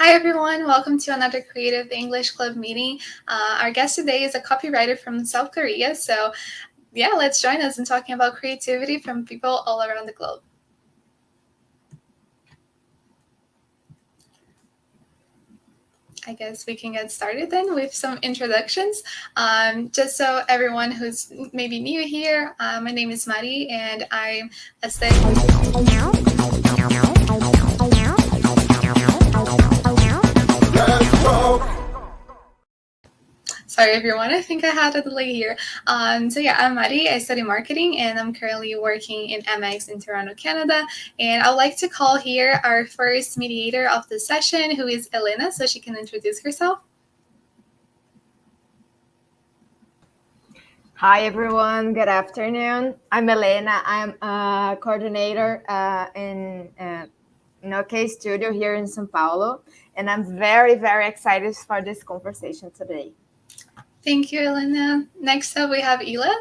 Hi, everyone. Welcome to another Creative English Club meeting. Our guest today is a copywriter from South Korea. So, yeah, let's join us in talking about creativity from people all around the globe. I guess we can get started then with some introductions. Just so everyone who's maybe new here, my name is Mari, and I'm a study. Sorry, everyone. I think I had a delay here. So yeah, I'm Mari. I study marketing, and I'm currently working in MX in Toronto, Canada. And I'd like to call here our first mediator of the session, who is Elena, so she can introduce herself. Hi, everyone. Good afternoon. I'm Elena. I'm a coordinator in OK Studio here in São Paulo. And I'm very, very excited for this conversation today. Thank you, Elena. Next up, we have Ila.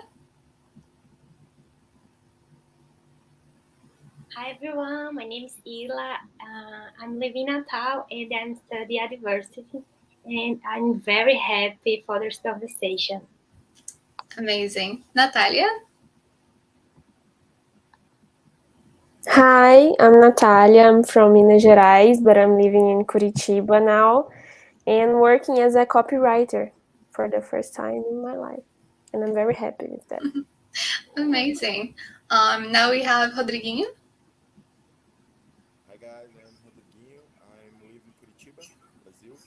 Hi everyone, my name is Ila. I'm living in Natal and I'm studying at university, and I'm very happy for this conversation. Amazing. Natalia. Hi, I'm Natalia. I'm from Minas Gerais, but I'm living in Curitiba now and working as a copywriter for the first time in my life. And I'm very happy with that. Amazing. Now we have Rodriguinho. Hi guys, I'm Rodriguinho. I'm living in Curitiba, Brazil.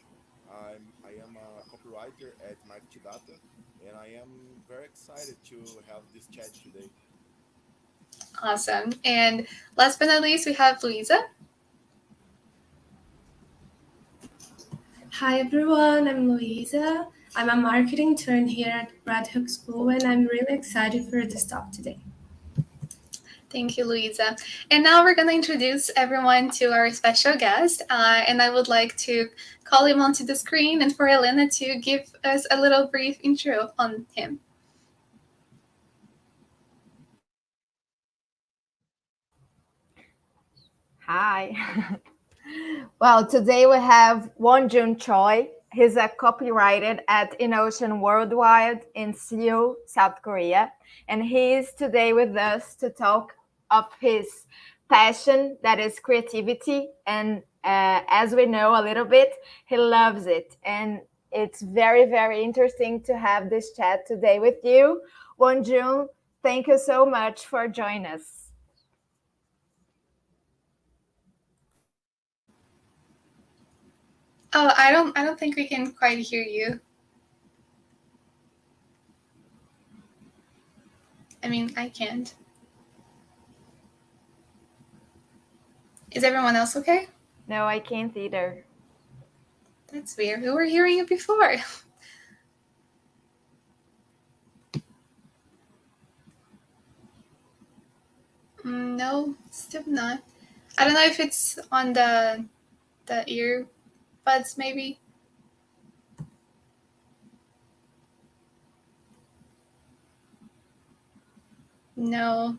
I am a copywriter at Market Data, and I am very excited to have this chat today. Awesome. And last but not least, we have Luisa. Hi everyone, I'm Louisa. I'm a marketing intern here at Redhook School, and I'm really excited for this talk today. Thank you, Luisa. And now we're going to introduce everyone to our special guest. And I would like to call him onto the screen and for Elena to give us a little brief intro on him. Hi. Well, today we have Won Jun Choi. He's a copywriter at Innocean Worldwide in Seoul, South Korea. And he is today with us to talk of his passion, that is creativity. And as we know a little bit, he loves it. And it's very, very interesting to have this chat today with you. Won Jun, thank you so much for joining us. Oh, I don't think we can quite hear you. I mean, I can't. Is everyone else okay? No, I can't either. That's weird. We were hearing it before. No, still not. I don't know if it's on the earbuds, maybe. No.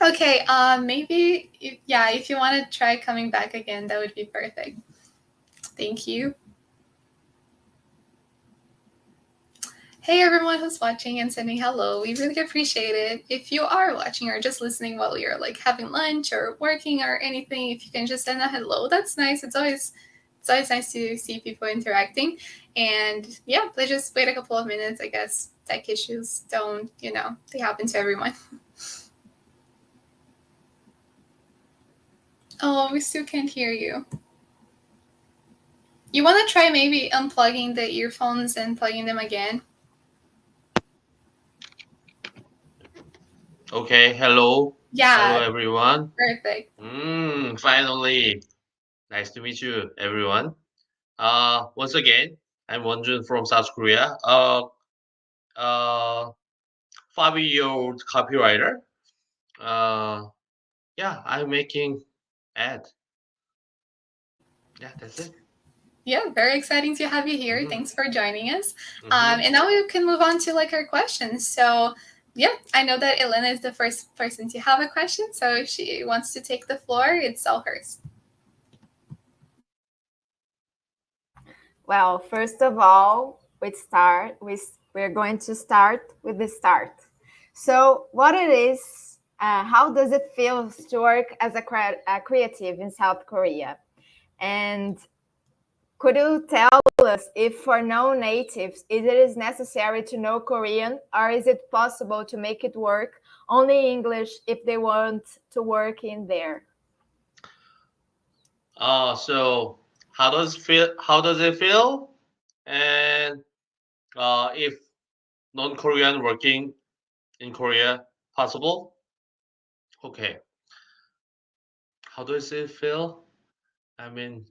Okay, maybe, if you want to try coming back again, that would be perfect. Thank you. Hey, everyone who's watching and sending hello. We really appreciate it. If you are watching or just listening while you're like having lunch or working or anything, if you can just send a hello, that's nice. It's always nice to see people interacting. And yeah, let's just wait a couple of minutes. I guess tech issues don't, they happen to everyone. Oh, we still can't hear you. You want to try maybe unplugging the earphones and plugging them again? Okay, hello. Yeah. Hello, everyone. Perfect. Finally. Nice to meet you, everyone. Once again, I'm Won Jun from South Korea. 5-year-old copywriter. I'm making ad. Yeah, that's it. Yeah, very exciting to have you here. Thanks for joining us. And now we can move on to like our questions. So yeah, I know that Elena is the first person to have a question. So if she wants to take the floor, it's all hers. Well, first of all, we're going to start with the start. So, what it is, how does it feel to work as a creative in South Korea? And could you tell us if for non-natives, it is necessary to know Korean, or is it possible to make it work only English if they want to work in there? So how does it feel? How does it feel? And if non-Korean working in Korea possible? Okay. How does it feel? I mean,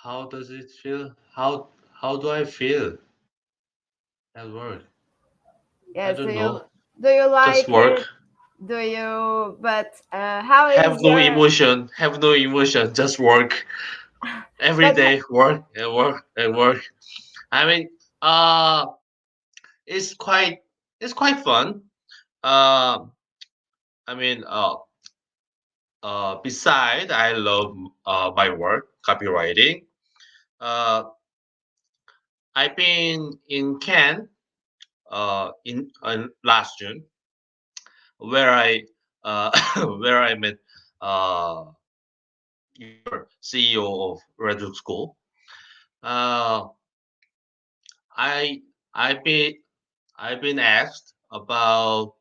how does it feel? How do I feel at work? I Yes, don't know. do you Just like work. it? Do you? But how Have is no your? emotion. Have no emotion. Just work every But day. Work and work and work. I mean, uh, it's quite it's quite fun. Uh, I mean, beside I love my work, copywriting. Uh, I've been in Cannes in last June, where I where I met uh, your CEO of Redhook School. Uh, I I've been I've been asked about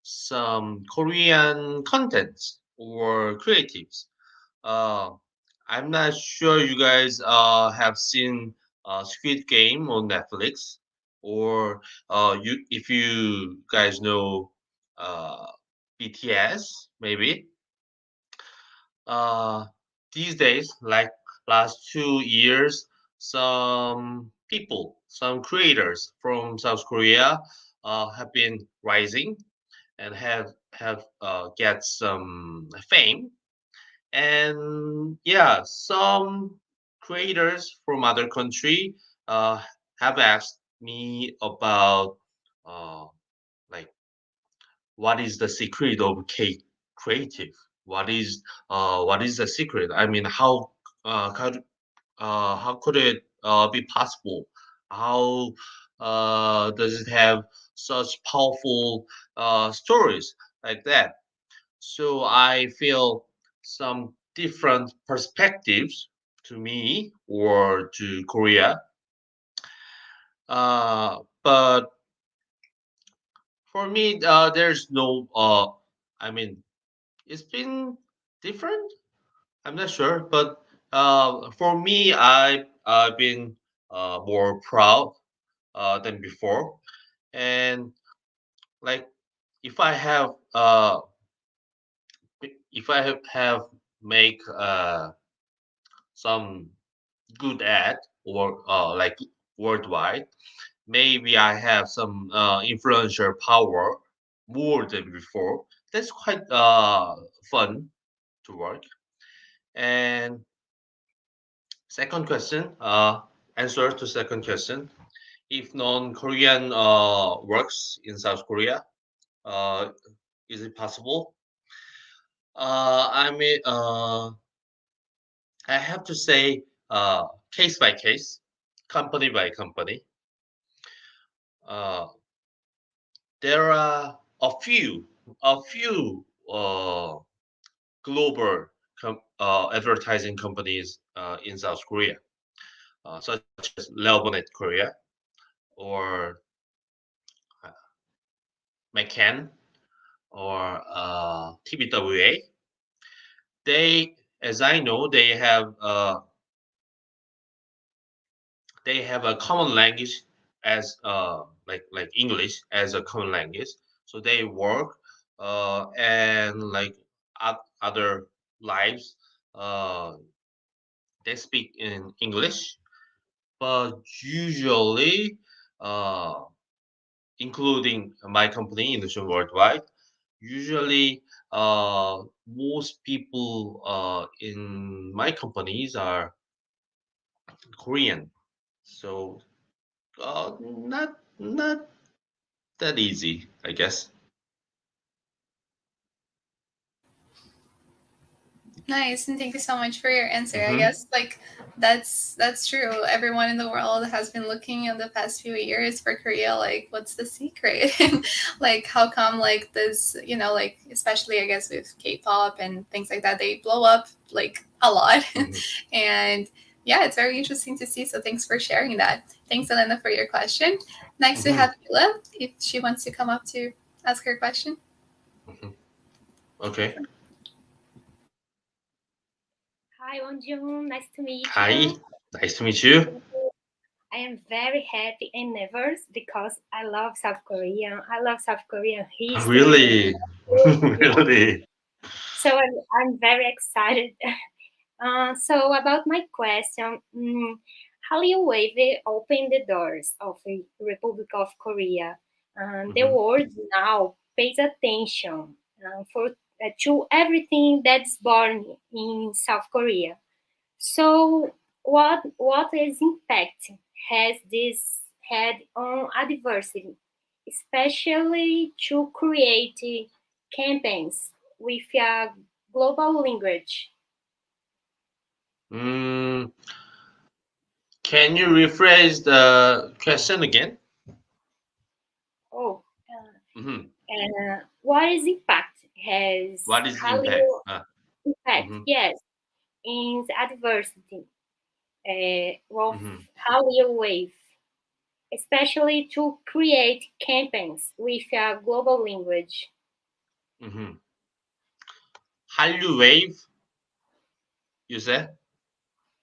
some Korean contents or creatives. Uh, I'm not sure you guys have seen Squid Game on Netflix, or you if you guys know uh, BTS maybe. Uh, these days, like last 2 years, some people, some creators from South Korea have been rising and have get some fame. And yeah, some creators from other country uh, have asked me about uh, like what is the secret of K creative? What is the secret? I mean, how could it be possible? How does it have such powerful stories like that? So I feel some different perspectives to me or to Korea. But for me, there's no. I mean, it's been different. I'm not sure, but for me, I've been more proud than before, and like if I have if I have make some good ad or like worldwide, maybe I have some influential power more than before. That's quite fun to work. And second question, answer to second question. If non-Korean works in South Korea, uh, is it possible? I mean, I have to say, case by case, company by company. Uh, there are a few global advertising companies in South Korea, such as Lebanon Korea or uh, McCann or TBWA. They, as I know, they have a common language as like English as a common language. So they work and like other lives, uh, they speak in English, but usually, uh, including my company, Innocean Worldwide, usually most people in my companies are Korean. So not that easy, I guess. Nice, and thank you so much for your answer. I Mm-hmm. guess like that's true. Everyone in the world has been looking in the past few years for Korea. Like, what's the secret? Like, how come like this? You know, like especially I guess with K-pop and things like that, they blow up like a lot. Mm-hmm. And yeah, it's very interesting to see. So thanks for sharing that. Thanks, Elena, for your question. Next, we Mm-hmm. have Ila, if she wants to come up to ask her question. Mm-hmm. Okay. Hi, Won Jun. Nice to meet Hi. you. Nice to meet you. I am very happy and nervous because I love South Korea. I love South Korean history. Really? Yeah. Really? So I'm very excited. So about my question, Hallyu Wave opened the doors of the Republic of Korea. The Mm-hmm. world now pays attention for to everything that's born in South Korea. So, what is impact has this had on adversity, especially to create campaigns with a global language? Mm, can you rephrase the question again? Oh, Mm-hmm. what is impact has What is impact? Hallyu impact? Mm-hmm. Yes, in the adversity of Mm-hmm. Hallyu wave, especially to create campaigns with a global language. Mm-hmm. Hallyu wave, you said?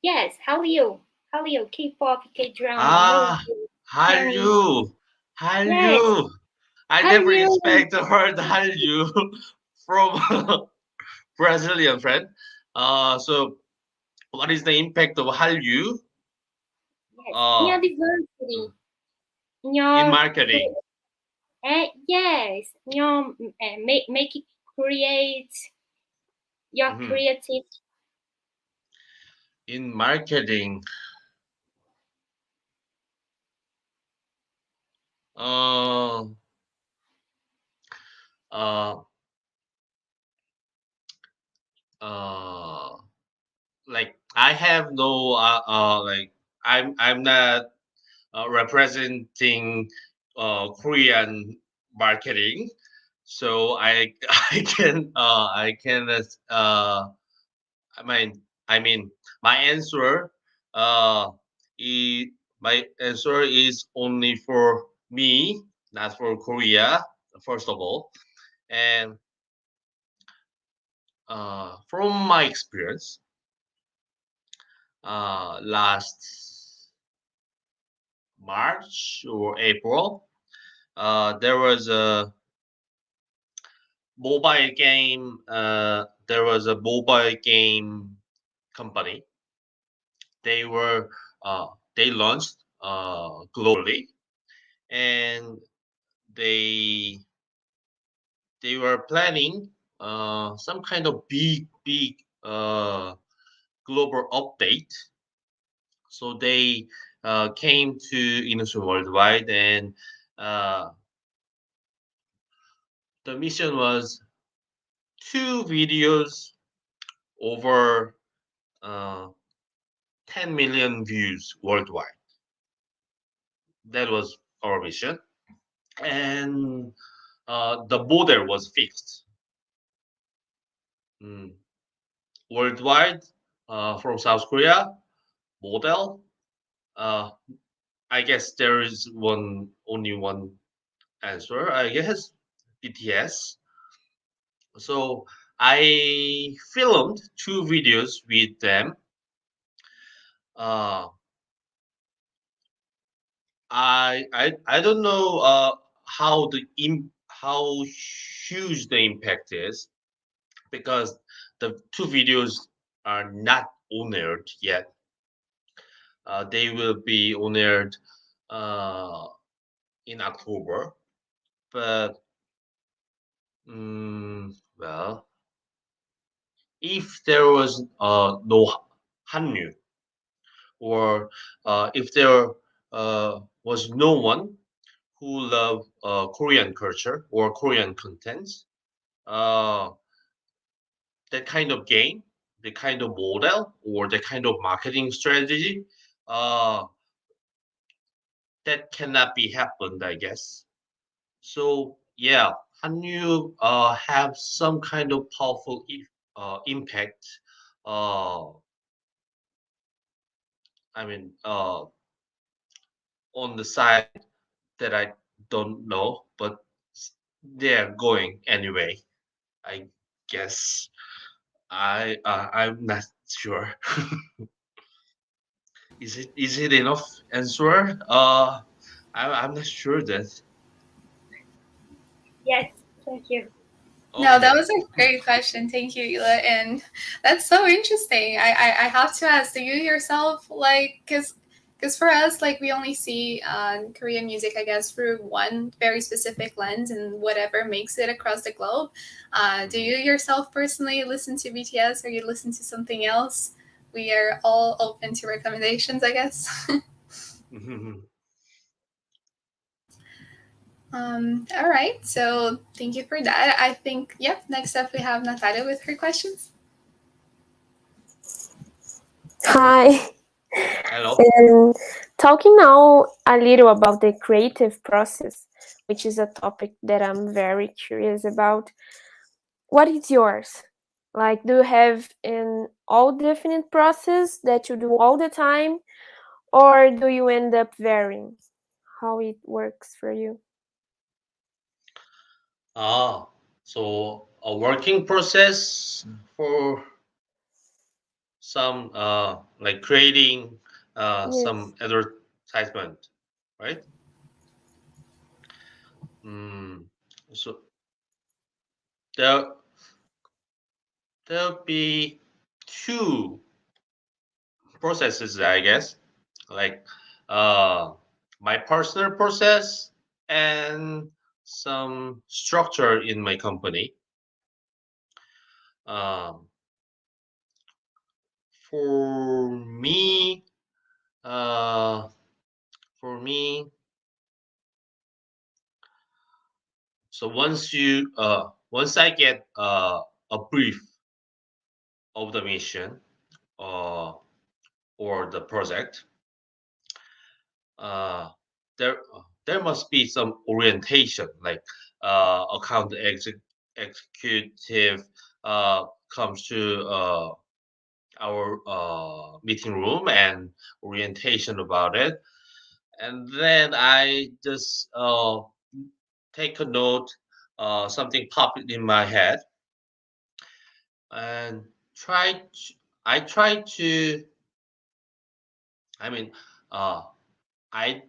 Yes, Hallyu, Hallyu, K-pop, K-drama, Ah, movie, anime. Hallyu. Yes, Hallyu. I never Hallyu. expect the word Hallyu from a Brazilian friend. So what is the impact of Hallyu Yes, in uh, a diversity, in in your marketing? yes, in your make it create your Mhm. creative. In marketing, uh, uh, uh, like I have no like I'm not representing Korean marketing, so I I can I mean I mean my answer uh is, my answer is only for me, not for Korea. First of all, and from my experience, last March or April, there was a mobile game. There was a mobile game company. They were they launched globally, and they they were planning some kind of big global update. So they came to Innocean Worldwide, and uh, the mission was two videos over uh, 10 million views worldwide. That was our mission, and the border was fixed. Mm. Worldwide, from South Korea, model. Uh, I guess there is only one answer. I guess BTS. So I filmed two videos with them. Uh, I don't know how huge the impact is, because the two videos are not on aired yet. They will be on aired uh, in October. But well, if there was no Hanyu, or if there was no one who loved Korean culture or Korean contents, uh, that kind of game, the kind of model or the kind of marketing strategy, uh, that cannot be happened, I guess. So yeah, Hanyu have some kind of powerful impact. Uh, I mean, on the side that I don't know, but they're going anyway. I guess I'm not sure. Is it enough answer? I'm not sure that. Yes, thank you. No, that Okay. was a great question. Thank you, Ela. And that's so interesting. I have to ask, do you yourself like, because for us, like we only see Korean music, I guess, through one very specific lens and whatever makes it across the globe. Do you yourself personally listen to BTS or you listen to something else? We are all open to recommendations, I guess. Mhm. All right. So thank you for that. I think, yep, next up we have Natalia with her questions. Hi. Hello. And talking now a little about the creative process, which is a topic that I'm very curious about. What is yours? Like, do you have an all definite process that you do all the time, or do you end up varying? How it works for you? Ah, so a working process for some like creating Yes. some advertisement, right? Mm, so there there'll be two processes, I guess, like uh my personal process and some structure in my company. Um, for me, uh, for me, so once I get a brief of the mission uh, or the project, uh, there there must be some orientation, like executive comes to our meeting room and orientation about it, and then I just take a note, something popped in my head, and try. I try to. I mean, uh, I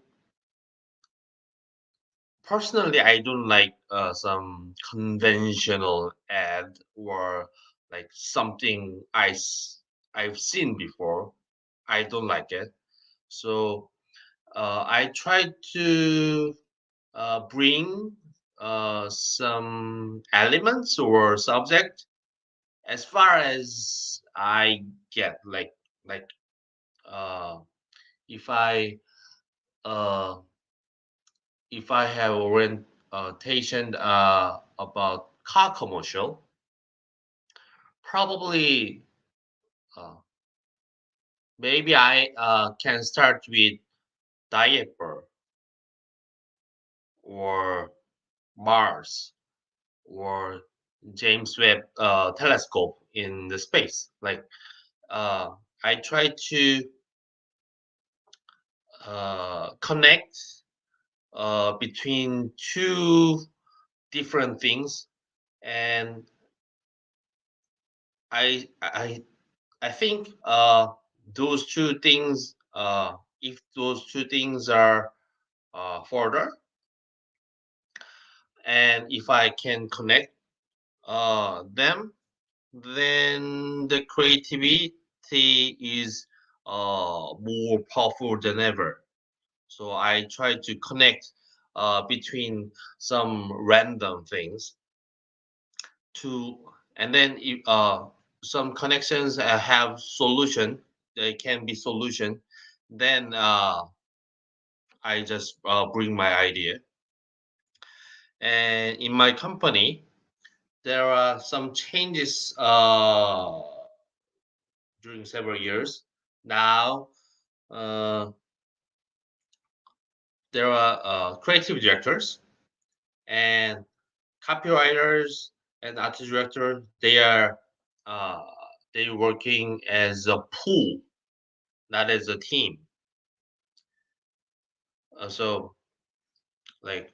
personally I don't like some conventional ad or like something I've seen before. I don't like it. So I try to bring some elements or subject as far as I get, like uh, if I uh, if I have orientation about car commercial, probably uh, maybe I can start with diaper or Mars or James Webb telescope in the space. Like I try to connect between two different things, and I I think those two things, if those two things are further, and if I can connect them, then the creativity is more powerful than ever. So I try to connect between some random things to, and then if, some connections have solution, they can be solution, then I just bring my idea. And in my company there are some changes several years. Now uh, there are creative directors and copywriters and art director. Uh, they working as a pool, not as a team. So like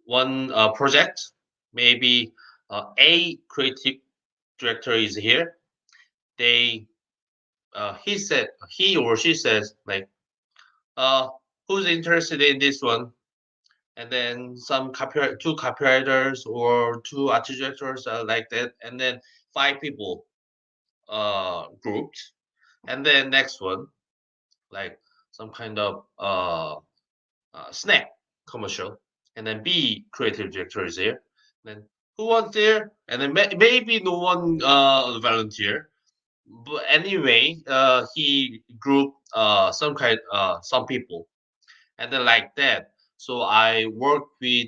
one project, maybe a creative director is here. They he or she says like uh who's interested in this one, and then two copywriters or two art directors like that, and then five people grouped, and then next one like some kind of snack commercial, and then B creative director is here. Then who wants there? And then maybe no one volunteer. But anyway, he grouped some people, and then like that. So I work with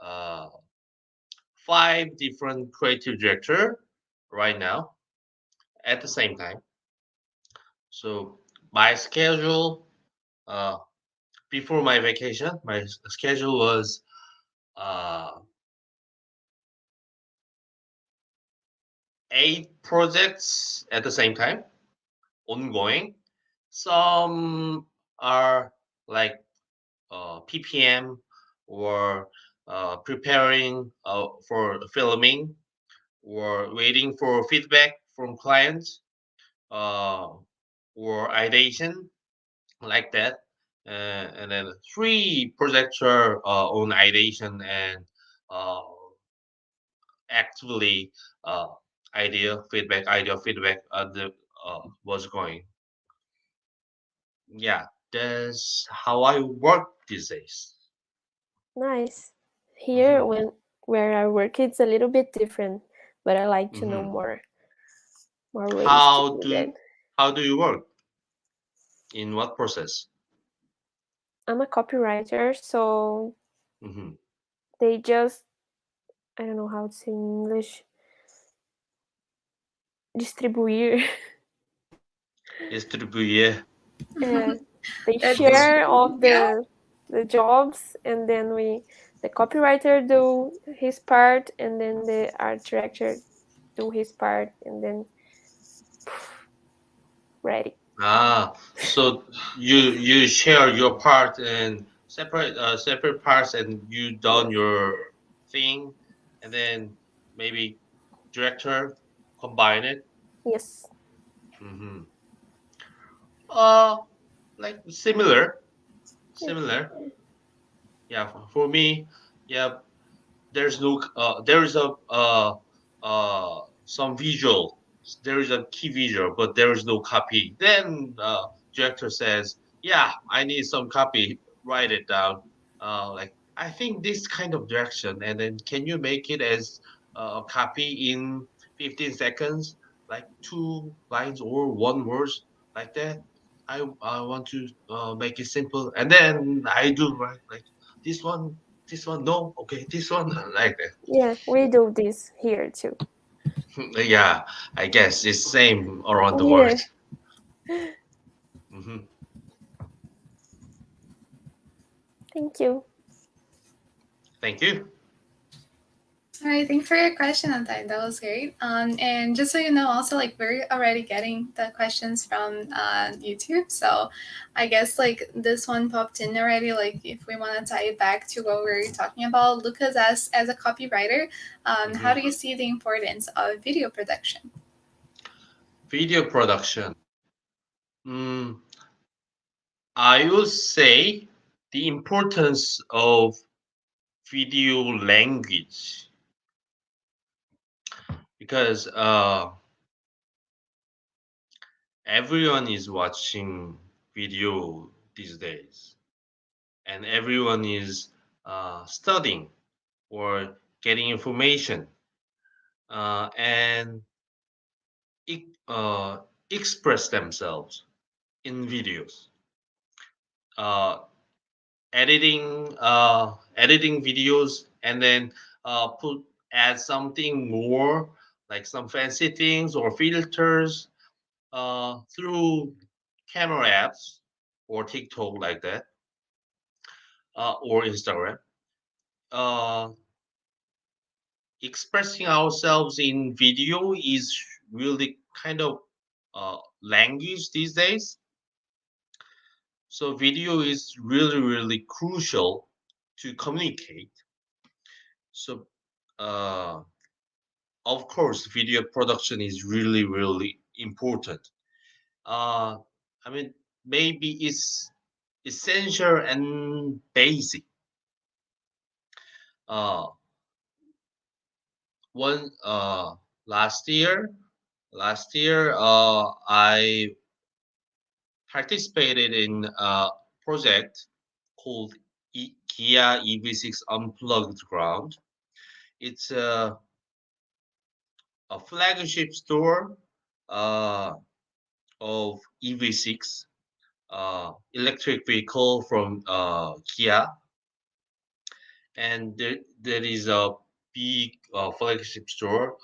uh, five different creative director right now at the same time. So my schedule uh, before my vacation, my schedule was uh, 8 projects at the same time, ongoing. Some are like PPM or preparing for filming or waiting for feedback from clients uh, or ideation like that. And then three projects are on ideation and uh, actively uh, idea feedback the was going. Yeah, that's how I work these days. Nice. Here, Hmm. where I work, it's a little bit different, but I like to know Hmm. more ways to How do do that. how do you work? In what process? I'm a copywriter, so Hmm. they just, I don't know how to say in English, distribuir. Distribuye. Yeah, they That's Hmm. share all yeah. the jobs, and then the copywriter do his part, and then the art director do his part, and then ready. So you share your part and separate parts, and you done Yes, your thing, and then maybe director combine it. yes, Hmm. Uh, like yes, similar. Yeah, for me, yeah, there's no there is a some visual, there is a key visual, but there is no copy. Then director says, yeah, I need some copy, write it down, like I think this kind of direction, and then can you make it as a copy in 15 seconds, like 2 lines or one words, like that. I want to make it simple, and then I do right like this one, this one, no, okay, this one, like that. yeah. We do this here too. Yeah, I guess it's same around the world. Yeah, Hmm. thank you. Thank you. All right, thanks for your question, Anton. That was great. And just so you know, also like we're already getting the questions from YouTube. So I guess like this one popped in already. Like if we want to tie it back to what we were talking about, Lucas as a copywriter, how Hmm. do you see the importance of video production? Video production. Mm, I would say the importance of video language, because everyone is watching video these days, and everyone is studying or getting information, and uh, express themselves in videos. Uh, editing videos, and then put add something more, like some fancy things or filters, through camera apps or TikTok like that, or Instagram. Uh, Expressing ourselves in video is really kind of language these days. So video is really, really crucial to communicate. So, uh, of course, video production is really, really important. Uh, I mean, maybe it's essential and basic. Uh, one last year, I participated in a project called Kia EV6 Unplugged Ground. It's a flagship store uh, of EV6 electric vehicle from Kia, and there is a big flagship store.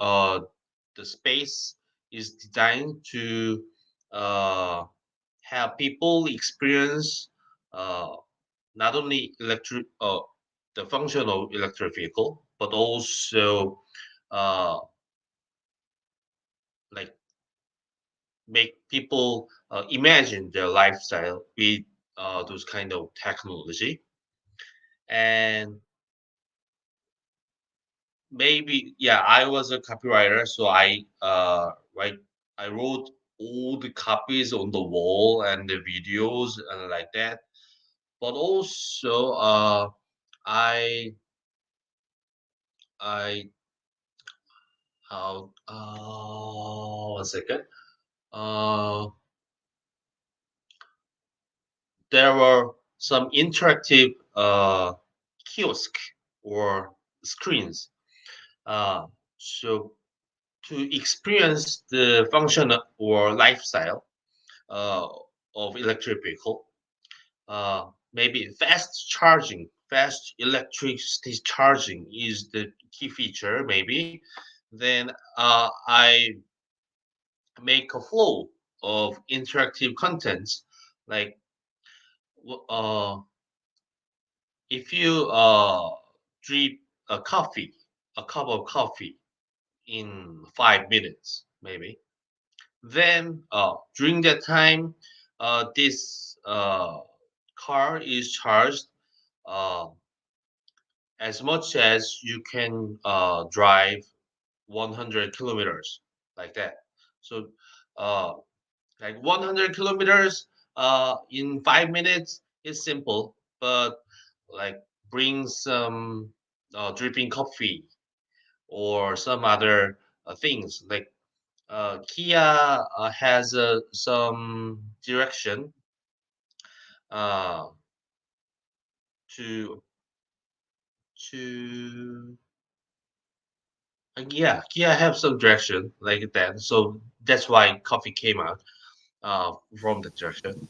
The space is designed to uh, have people experience uh, not only the function of electric vehicle, but also uh, like make people imagine their lifestyle with those kind of technology. And maybe, yeah, I was a copywriter, so I wrote all the copies on the wall and the videos and like that. But also I I how 1 second. Uh, there were some interactive kiosk or screens. Uh, so to experience the function or lifestyle uh, of electric vehicle, maybe fast electricity charging is the key feature. Maybe then I make a flow of interactive contents like uh, if you drip a cup of coffee in 5 minutes, maybe. Then during that time, this car is charged uh, as much as you can drive 100 kilometers, like that. So, uh, like 100 kilometers in 5 minutes is simple, but like bring some dripping coffee or some other things. Like Kia has some direction uh, to to yeah, Kia have some direction like that. So that's why coffee came out from the direction.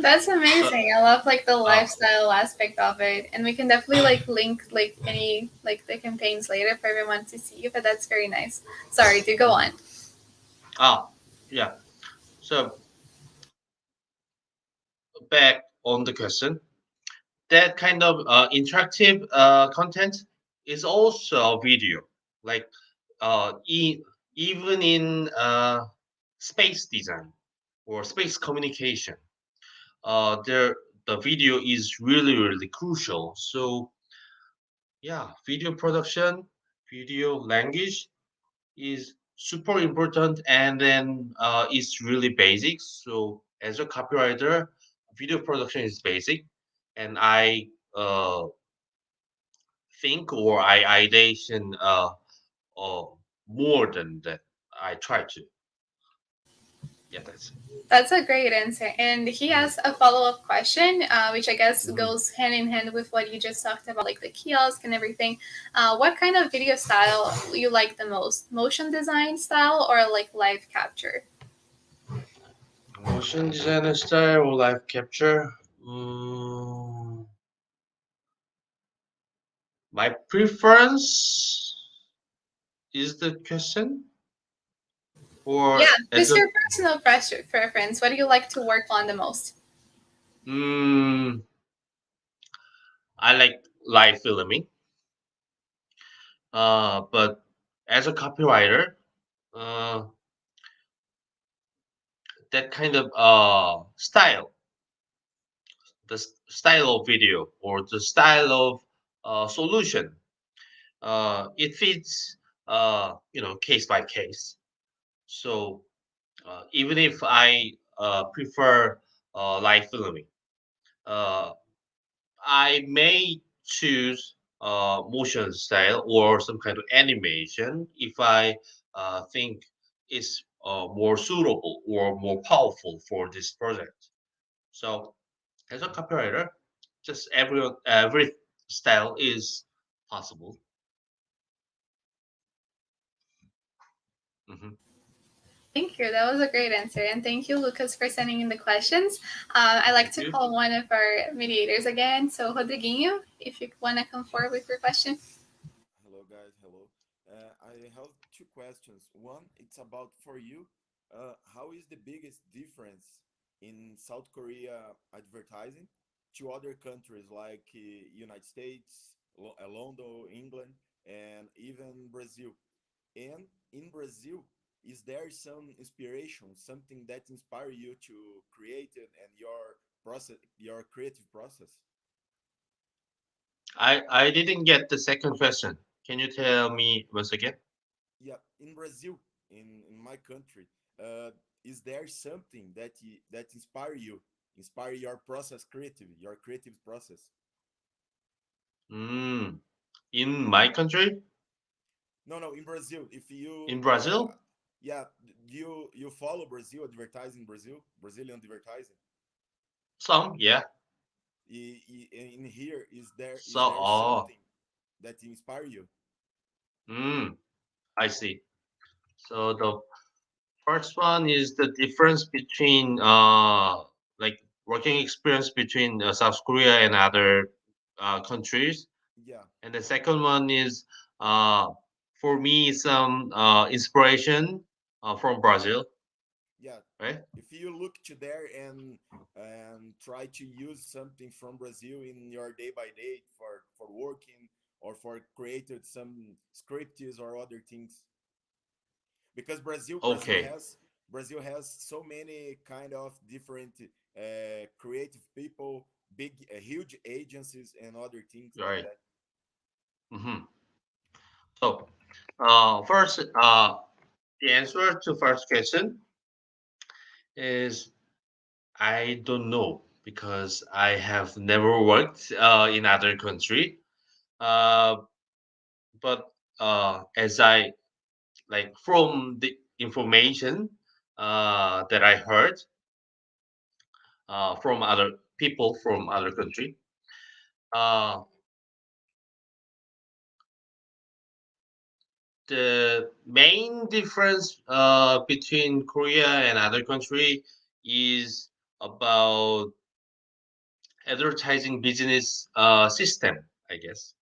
That's So amazing. I love like the uh, lifestyle aspect of it, and we can definitely like link like any like the campaigns later for everyone to see. But that's very nice. Sorry, do go mhm. on. ah yeah. So back on the question, that kind of interactive content is also video, like even in space design or space communication. There the video is really really crucial. So yeah, video production, video language is super important, and then it's really basic. So as a copywriter, video production is basic, and I uh, think or I ideation uh, more than that. I try to. Yeah, that's it. That's a great answer. And he Mhm, has a follow up question, which I guess mhm. goes hand in hand with what you just talked about, like the kiosk and everything. What kind of video style you like the most? Motion design style or like live capture? Motion designer style or live capture. My preference is the question. or Yeah, as just a your personal preference. What do you like to work on the most? mm, I like live filming, but as a copywriter, uh, that kind of style, style of video or the style of solution, it fits case by case. So even if I prefer live filming, uh, I may choose motion style or some kind of animation if I think it's more suitable or more powerful for this project. So as a copywriter, just every style is possible. Hmm. Thank you. That was a great answer. And thank you, Lucas, for sending in the questions. I like Thank to you. call one of our mediators again. So, Rodriguinho, if you want to come forward with your question. Hello, guys. Hello. I have two questions. One, it's about for you. How is the biggest difference in South Korea advertising to other countries like United States, London, England, and even Brazil? And in Brazil, is there some inspiration, something that inspire you to create it and your process, your creative process? I didn't get the second question. Can you tell me once again? Yeah, in Brazil, in my country, uh, is there something that that inspire you, inspire your process, creative, your creative process? Mm, in my country, No, no, in Brazil, if you in Brazil, yeah, you follow Brazil advertising, Brazilian advertising. some, yeah. In here, So, is there oh, something that inspire you? mm, I see. So the first one is the difference between like working experience between South Korea and other countries, Yeah, and the second one is uh for me some inspiration from Brazil, yeah. right? If you look to there and try to use something from Brazil in your day by day for working or for created some scripts or other things, because Okay, Brazil has so many kind of different creative people, big huge agencies and other things like right. that. Hmm. So first, the answer to first question is I don't know because I have never worked in other country. Uh, but as I like from the information that I heard from other people from other country, uh, the main difference between Korea and other country is about advertising business system, I guess,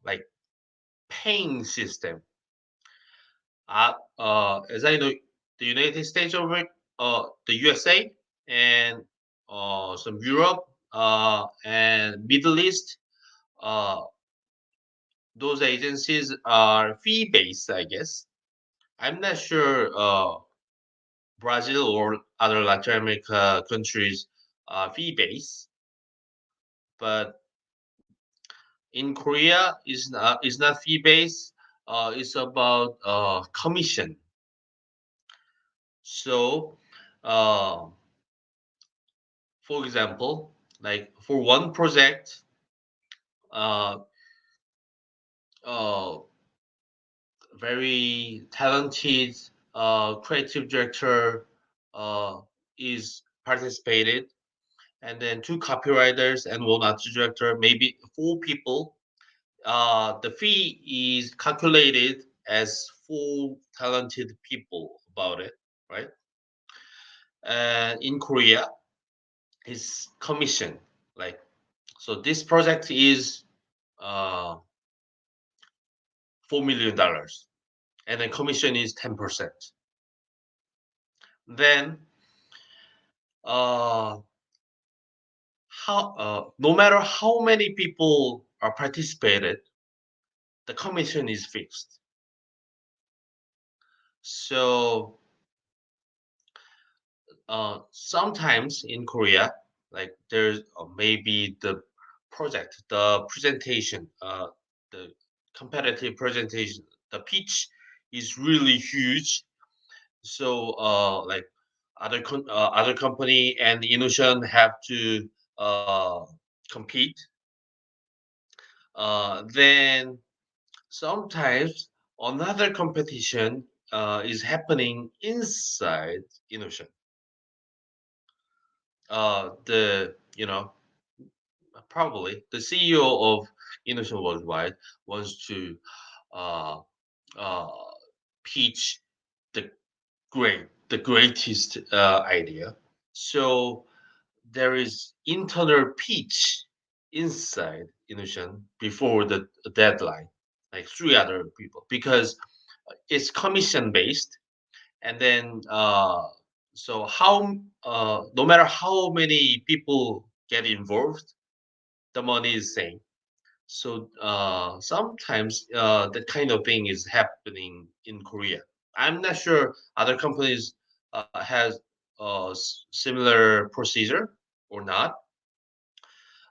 like paying system. As I know, the United States of the USA and some Europe and Middle East, uh, those agencies are fee based, I guess. I'm not sure Brazil or other Latin America countries are fee based, but in Korea is not fee based. It's about commission. So, uh, for example, like for one project, uh, uh, very talented creative director uh, is participated, and then two copywriters and one art director, maybe four people. The fee is calculated as four talented people about it, right? And in Korea, it's commission. Like so, this project is $4 million. and then commission is 10%. Then uh, how no matter how many people are participated, the commission is fixed. So sometimes in Korea, like there's maybe the presentation, the competitive presentation, the pitch is really huge. So like other company and Innocean have to compete. Then sometimes another competition is happening inside Innocean. The probably the CEO of Innocean Worldwide wants to uh, uh, pitch the the greatest idea. So there is internal pitch inside Innocean before the deadline, like three other people, because it's commission based, and then so how no matter how many people get involved, the money is same. So sometimes that kind of thing is happening in Korea. I'm not sure other companies has similar procedure or not,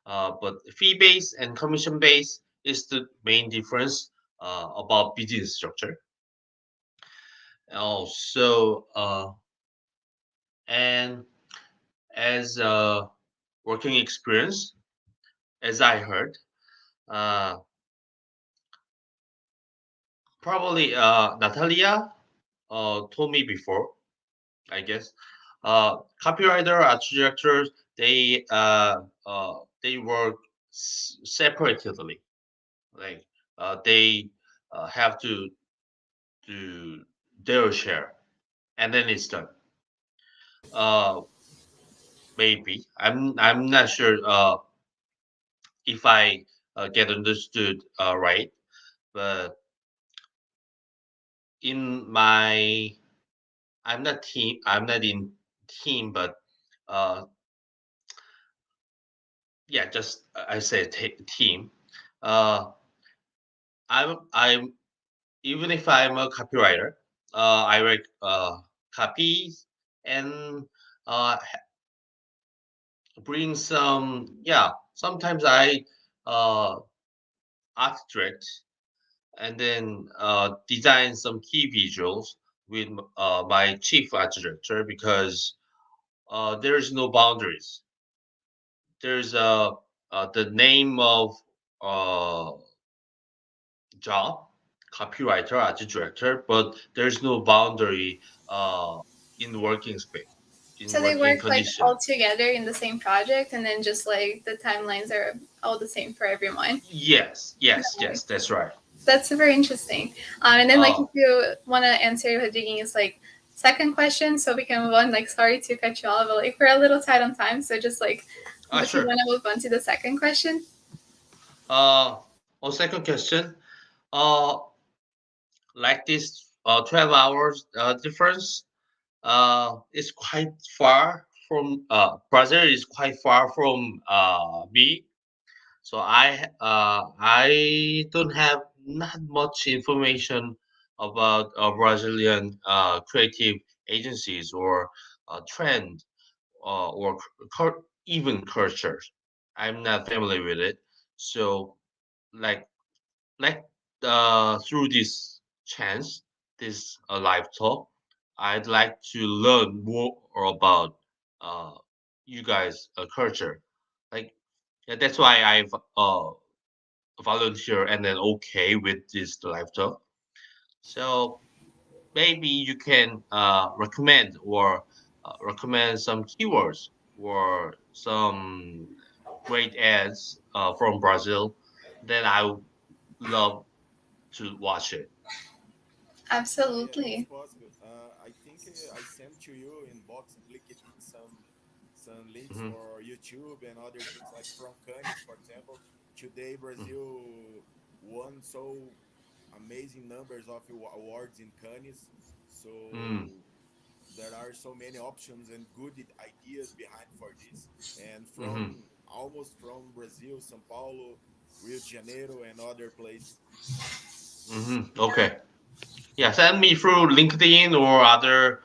but fee base and commission base is the main difference about business structure. Also, and as working experience, as I heard, uh, probably Natalia told me before, I guess. Copywriter, art directors, they work separately. Like they have to do their share, and then it's done. Uh, Maybe I'm not sure if I get understood right, but in my I'm not in team, but uh, yeah, just I say team. Uh, I'm even if I'm a copywriter, I write copies and uh, bring some. Yeah, sometimes I uh, abstract and then design some key visuals with my chief art director because there is no boundaries. There's the name of uh, job, copywriter, art director, but there's no boundary in working space, in So they working work like condition. all together in the same project, and then just like the timelines are all the same for everyone. Yes, yes, yes, that's right. That's very interesting. And then like Uh, if you want to answer with digging is like second question, so we can move on. Like sorry to cut you off, but like we're a little tight on time, so just like if you sure. want to move on to the second question. On second question, uh, like this 12 hours difference is quite far from Brazil is quite far from me. So I don't have not much information about Brazilian creative agencies or trend or even cultures. I'm not familiar with it. So like like through this chance, this live talk, I'd like to learn more about uh, you guys' culture. Like yeah, that's why I've volunteer and then okay with this live talk. So maybe you can recommend some keywords or some great ads from Brazil. Then I would love to watch it. Yeah, it's Absolutely. possible. I think I sent to you in box in LinkedIn some links Hmm. for YouTube and other things like from Cannes, for example. Today Hmm. Brazil won so amazing numbers of awards in Cannes. Mm, So there are so many options and good ideas behind for this. And mm-hmm, from almost from Brazil, São Paulo, Rio de Janeiro, and other places. mm-hmm. Okay. Yeah, send me through LinkedIn or other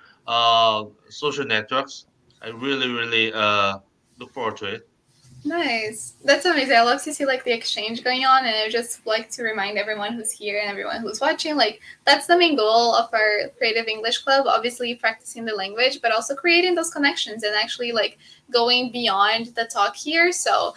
social networks. I really, really look forward to it. Nice. That's amazing. I love to see like the exchange going on, and I would just like to remind everyone who's here and everyone who's watching, like that's the main goal of our Creative English Club. Obviously, practicing the language, but also creating those connections and actually like going beyond the talk here. So,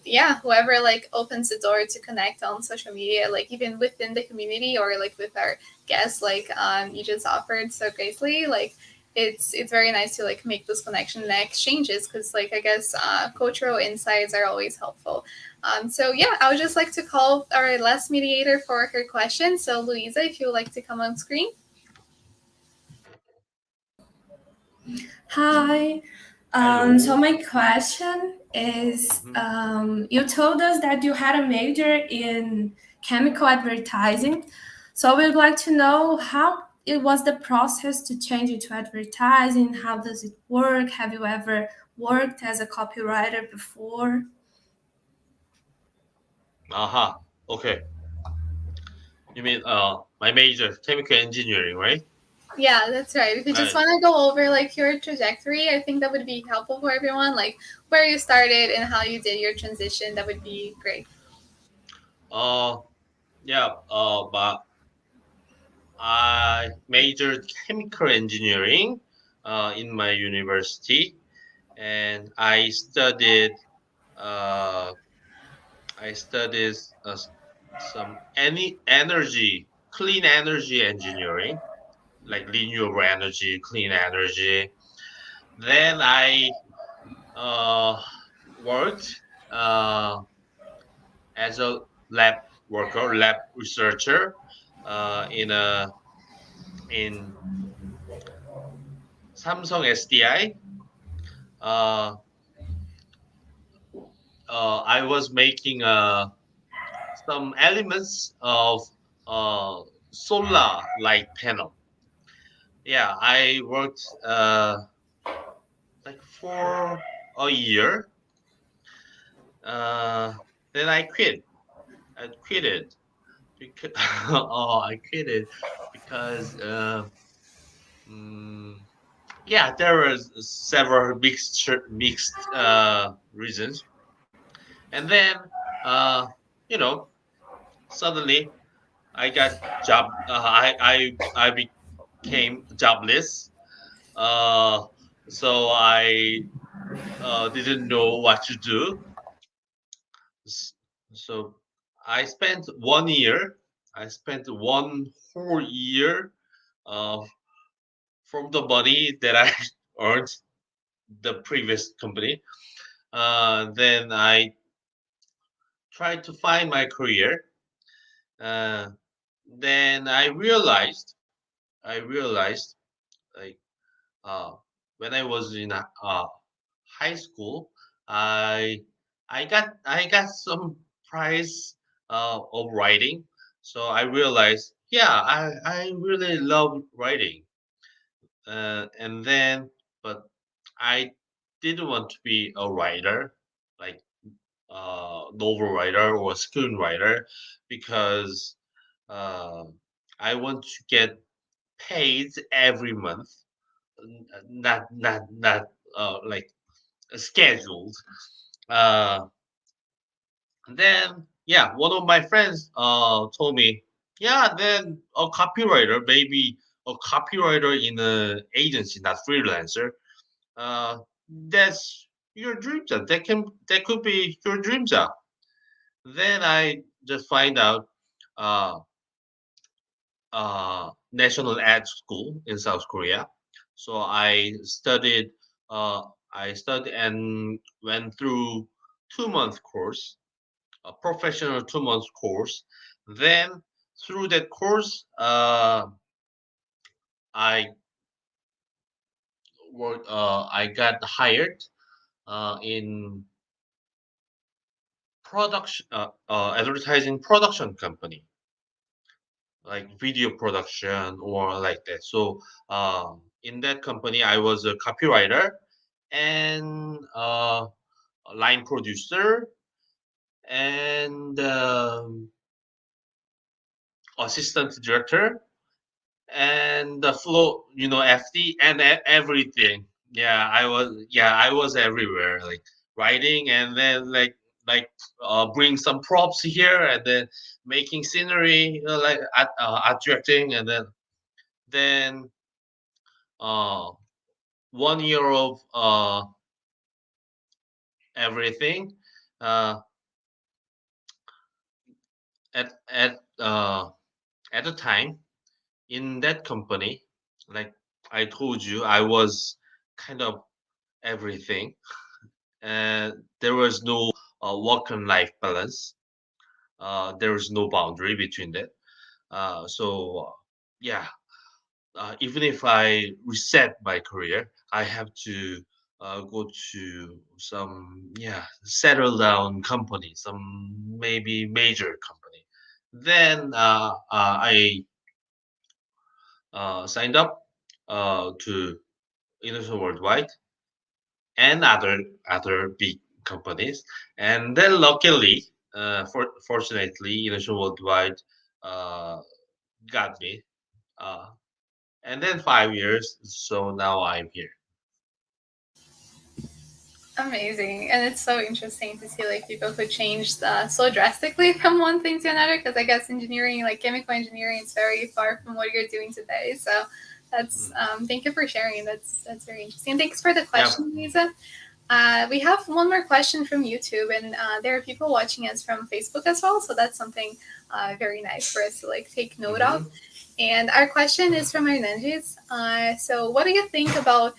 yeah, whoever like opens the door to connect on social media, like even within the community or like with our guests, like you just offered so gracefully, like it's very nice to like make those connections and exchanges because like I guess cultural insights are always helpful. So yeah, I would just like to call our last mediator for her question. So Louisa, if you would like to come on screen. Hi. So Hello. my question is, Mm-hmm. you told us that you had a major in chemical advertising. So we would like to know how it was the process to change it to advertising. How does it work? Have you ever worked as a copywriter before? Aha. Okay. You mean my major chemical engineering, right? Yeah, that's right. If you just Uh, want to go over like your trajectory, I think that would be helpful for everyone, like where you started and how you did your transition. That would be great. uh yeah. But I majored chemical engineering in my university, and uh I studied some any energy, clean energy engineering, like renewable energy, clean energy. Then I uh, worked as a lab worker, lab researcher in Samsung SDI. Uh, I was making some elements of solar light panel. Yeah, I worked like for a year. Uh, then I quit. I quitted because I quitted because mm, yeah, there were several mixed reasons, and then uh, you know suddenly I got job. I became jobless. Uh, so I didn't know what to do. S- So I spent 1 year. I spent one whole year uh, from the money that I earned the previous company. Then I tried to find my career. Uh, then I realized like uh, when I was in high school, I I got some prize of writing. So I realized, yeah, I really love writing. And then, but I didn't want to be a writer, like novel writer or screenwriter, because uh, I want to get paid every month, not like scheduled. Uh, then yeah, one of my friends told me, yeah, then a copywriter, maybe a copywriter in an agency, not freelancer. That's your dream job. That could be your dream job. Then I just find out uh, national ad school in South Korea. So uh, I studied and went through 2 month course, a professional 2 month course. Then through that course, I I got hired in production advertising production company. like video production or like that. So in that company, I was a copywriter and a line producer and assistant director and the flow, FD and everything. I was everywhere, like writing and then bring some props here and then making scenery, like art directing, and then uh 1 year of everything uh at at the time in that company. Like I told you, I was kind of everything, and there was no work and life balance. There was no boundary between that. Yeah, even if I reset my career, I have to go to some, settle down company, some maybe major company. Then I signed up to Innocean Worldwide and other big companies. And then luckily, fortunately, Innocean Worldwide uh, got me. Uh, and then 5 years, so now I'm here. Amazing, and it's so interesting to see like people who changed so drastically from one thing to another. Because I guess engineering, like chemical engineering, is very far from what you're doing today. So that's thank you for sharing. That's very interesting. Thanks for the Yeah. question, Lisa. We have one more question from YouTube, and there are people watching us from Facebook as well. So that's something very nice for us to like take note of. Mm-hmm. And our question is from Hernandez. So, what do you think about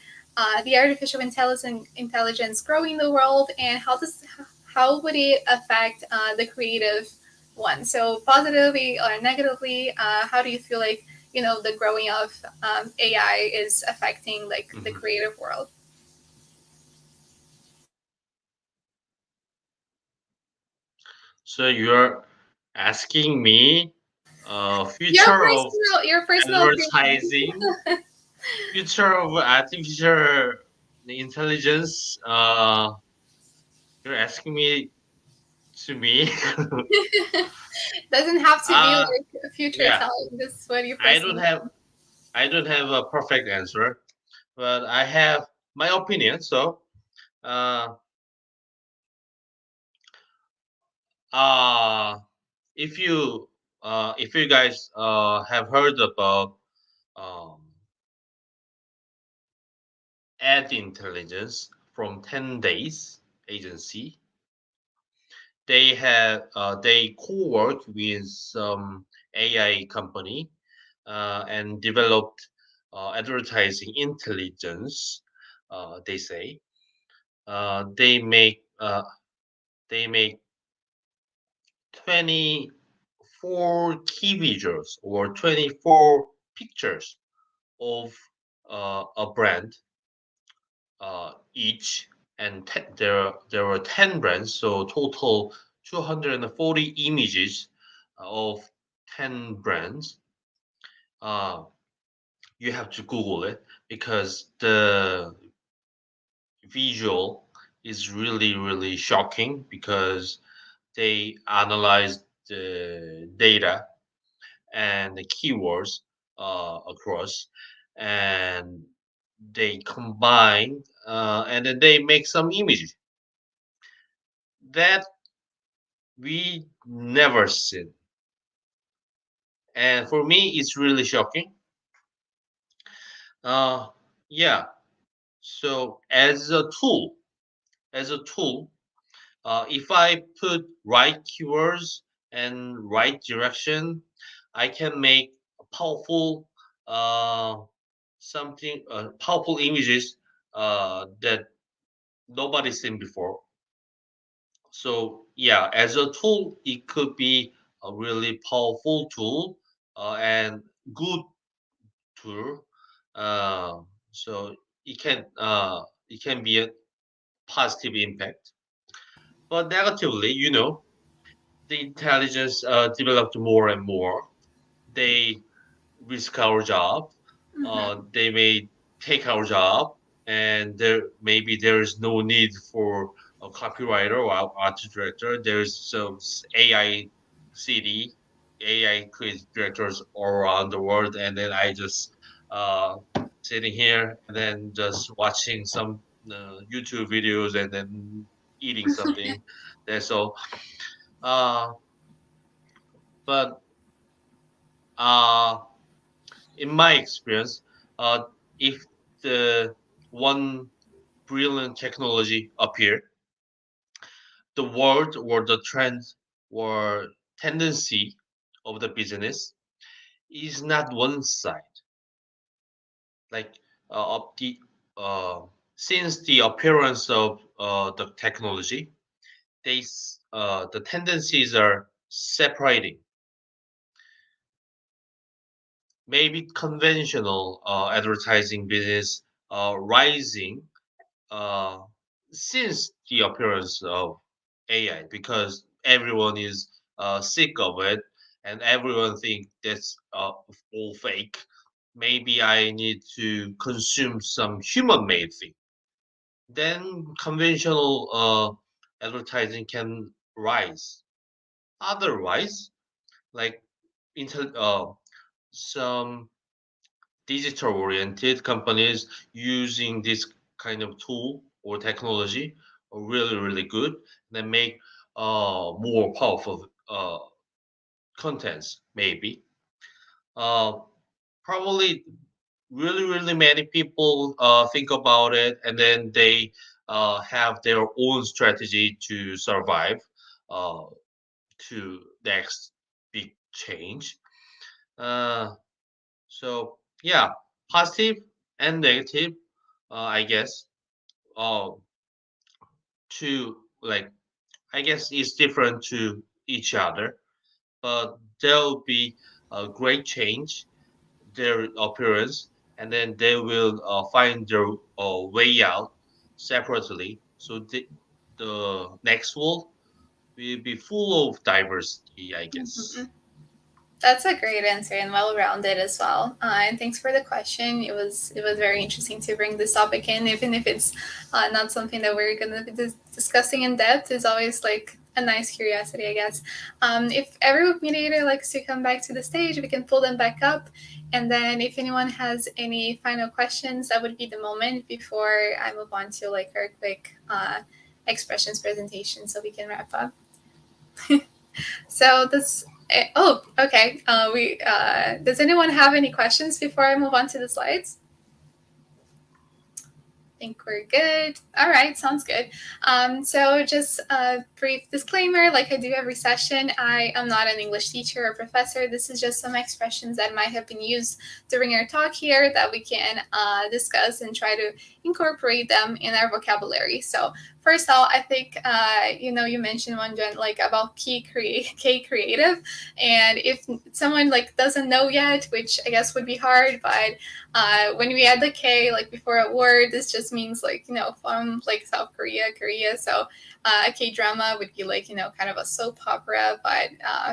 the artificial intelligence growing the world, and how would it affect the creative one? So, positively or negatively, how do you feel like the growing of AI is affecting like the Mm-hmm. creative world? So you're asking me Your future of personal opinion. advertising, future of artificial intelligence. You're asking me to me. Doesn't have to be uh, like a future yeah, telling. This is what you I don't personally. have I don't have a perfect answer, but I have my opinion. So, uh, uh, if you guys have heard about um, ad intelligence from 10 Days agency, they co-work with some AI company and developed advertising intelligence. They say uh, they make uh, they make 24 key visuals or 24 pictures of a brand each, and there were 10 brands, so total 240 images of 10 brands. Uh, you have to Google it because the visual is really really shocking because they analyzed the data and the keywords across, and they combine and then they make some images that we never seen. And for me, it's really shocking. Uh, yeah. So as a tool, if I put right keywords and right direction, I can make powerful powerful images that nobody's seen before. So yeah, as a tool, it could be a really powerful tool and good tool. So it can be a positive impact, but negatively, the intelligence developed more and more. they risk our job. They may take our job, and maybe there is no need for a copywriter or art director. There's some AI CD, AI creative directors all around the world, and then I just uh, sitting here and then just watching some YouTube videos and then eating something. That's all. Uh, but uh, in my experience, if the one brilliant technology appear, the world or the trend or tendency of the business is not one side. Like of the since the appearance of the technology, the tendencies are separating. Maybe conventional advertising business rising uh, since the appearance of AI, because everyone is sick of it and everyone think that's all fake. Maybe I need to consume some human-made thing. Then conventional advertising can rise. Otherwise, like some digital oriented companies using this kind of tool or technology are really really good. They make more powerful contents maybe. uh, Probably really really many people think about it, and then they have their own strategy to survive uh, to next big change. uh, So yeah, positive and negative, I guess. Uh, to like, I guess it's different to each other, but there'll be a great change their appearance, and then they will find their way out separately. So the next world will be full of diversity, I guess. That's a great answer and well-rounded as well. And thanks for the question. It was very interesting to bring this topic in, even if it's not something that we're gonna be discussing in depth. It's always like a nice curiosity, I guess. If every mediator likes to come back to the stage, we can pull them back up. And then if anyone has any final questions, that would be the moment before I move on to like our quick expressions presentation, so we can wrap up. So this. Oh, okay. We does anyone have any questions before I move on to the slides? Think we're good. All right, sounds good. So just a brief disclaimer, like I do every session, I am not an English teacher or professor. This is just some expressions that might have been used during our talk here that we can discuss and try to incorporate them in our vocabulary. So first of all, I think, you mentioned one, Jen, like about K creative. And if someone like doesn't know yet, which I guess would be hard, but when we add the K like before a word, this just means like from like South Korea. So a K drama would be like kind of a soap opera, but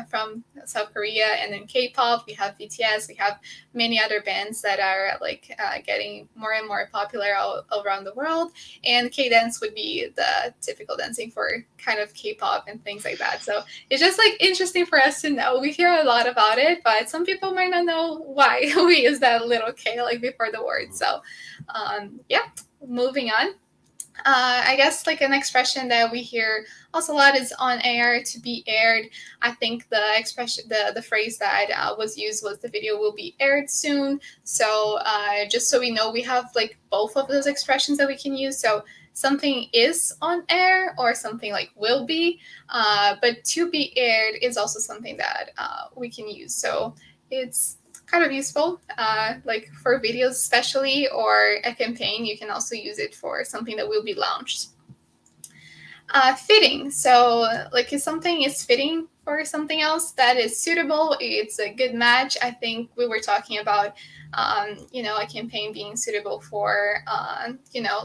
from South Korea. And then K-pop, we have BTS, we have many other bands that are like getting more and more popular all around the world. And K-dance would be the typical dancing for kind of K-pop and things like that. So it's just like interesting for us to know. We hear a lot about it, but some people might not know why we use that little K like before the word. So yeah, moving on. I guess like an expression that we hear also a lot is on air, to be aired. I think the expression, the phrase that was used was the video will be aired soon. So just so we know, we have like both of those expressions that we can use. So something is on air or something like will be, but to be aired is also something that we can use. So it's kind of useful, like for videos especially, or a campaign. You can also use it for something that will be launched. Fitting. So like if something is fitting for something else that is suitable, it's a good match. I think we were talking about, a campaign being suitable for,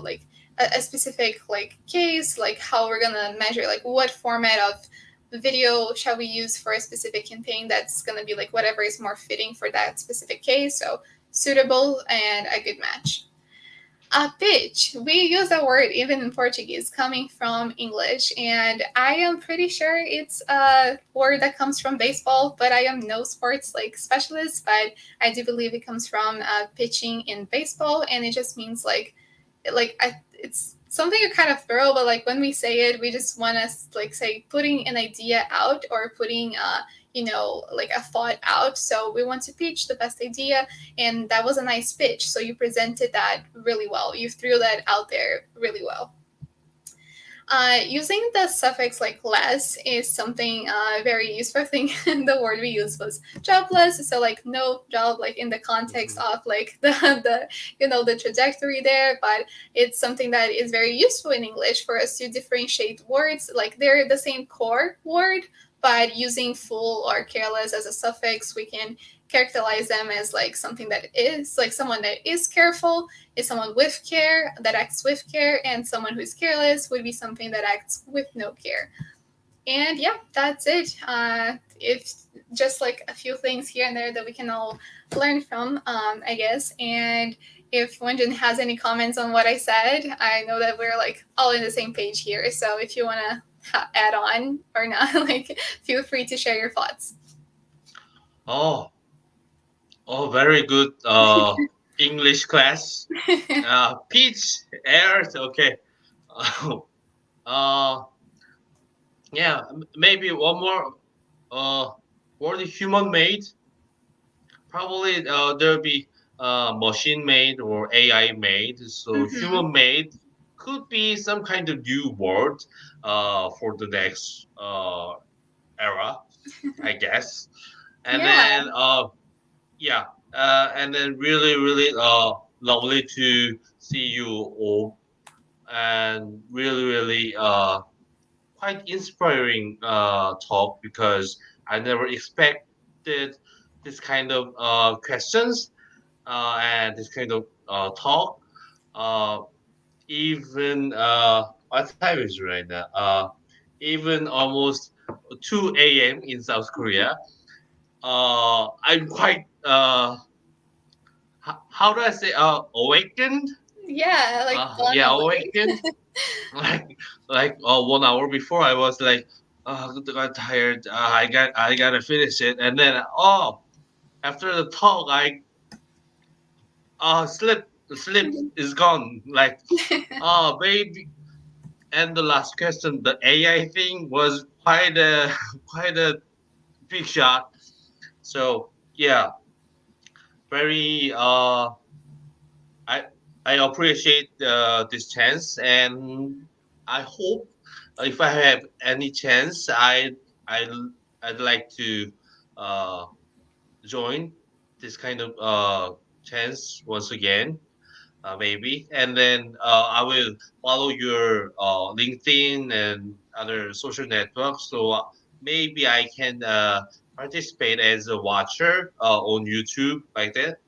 like a specific like case, like how we're gonna measure like what format of video shall we use for a specific campaign that's going to be like whatever is more fitting for that specific case. So suitable and a good match. Pitch. We use that word even in Portuguese, coming from English, and I am pretty sure it's a word that comes from baseball, but I am no sports like specialist, but I do believe it comes from pitching in baseball, and it just means it's something you kind of throw, but like when we say it, we just want to like say putting an idea out or putting like a thought out. So we want to pitch the best idea, and that was a nice pitch. So you presented that really well. You threw that out there really well. Using the suffix like less is something very useful. I think the word we used was jobless. So like no job, like in the context of like the trajectory there, but it's something that is very useful in English for us to differentiate words. Like they're the same core word, but using full or careless as a suffix, we can characterize them as like something that is like someone that is careful is someone with care, that acts with care, and someone who's careless would be something that acts with no care. And yeah, that's it. It's just like a few things here and there that we can all learn from, I guess. And if Won Jun has any comments on what I said, I know that we're like all in the same page here. So if you want to add on or not, like feel free to share your thoughts. Oh, oh, very good. English class. Peach, airs. Okay. Uh, yeah. Maybe one more. Word human made. Probably there'll be machine made or AI made. So Mm-hmm. human made could be some kind of new word for the next era, I guess. And Yeah. then yeah, and then really really lovely to see you all, and really really quite inspiring talk, because I never expected this kind of questions and this kind of talk. Uh, even what time is it right now? Even almost 2 a.m. in South Korea. I'm quite how do I say awakened? Yeah, like blown Yeah, away. awakened. like like 1 hour before I was like, got tired. I gotta finish it, and then after the talk I sleep is gone. Like baby. And the last question, the AI thing was quite a quite a big shot. So yeah, very I I appreciate this chance, and I hope if I have any chance, I I'd like to uh, join this kind of chance once again, maybe, and then I will follow your LinkedIn and other social networks, so maybe I can participate as a watcher on YouTube like that.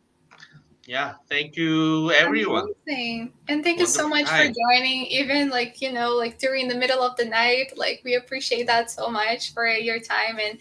Yeah, thank you, everyone. Amazing. And thank you so Wonderful much for time. joining, even like, like during the middle of the night. Like, we appreciate that so much for your time and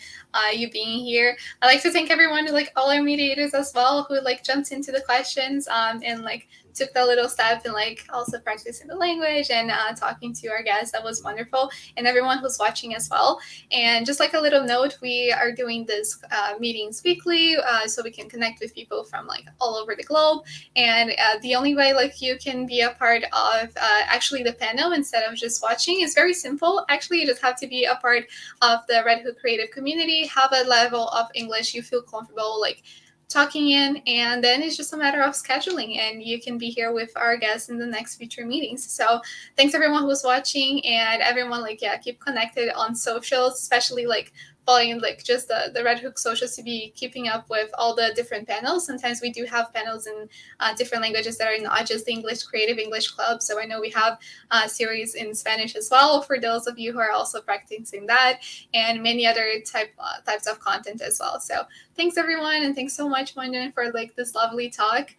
you being here. I like to thank everyone, like all our mediators as well, who like jumped into the questions and like took that little step and like also practicing the language and talking to our guests. That was wonderful. And everyone who's watching as well. And just like a little note, we are doing this meetings weekly so we can connect with people from like all over the globe. And the only way like you can be a part of actually the panel instead of just watching is very simple. Actually, you just have to be a part of the Redhook creative community, have a level of English you feel comfortable like talking in, and then it's just a matter of scheduling and you can be here with our guests in the next future meetings. So thanks everyone who's watching, and everyone like keep connected on socials, especially like following like just the Redhook socials to be keeping up with all the different panels. Sometimes we do have panels in different languages that are not just the English Creative English Club. So I know we have a series in Spanish as well for those of you who are also practicing that, and many other types of content as well. So thanks everyone, and thanks so much, Won Jun, for like this lovely talk.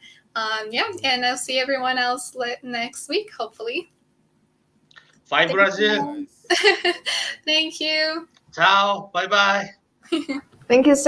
Yeah, and I'll see everyone else next week, hopefully. Bye, Thank Brazil. you. Guys, bye bye. Thank you. Ciao. Bye bye. Thank you so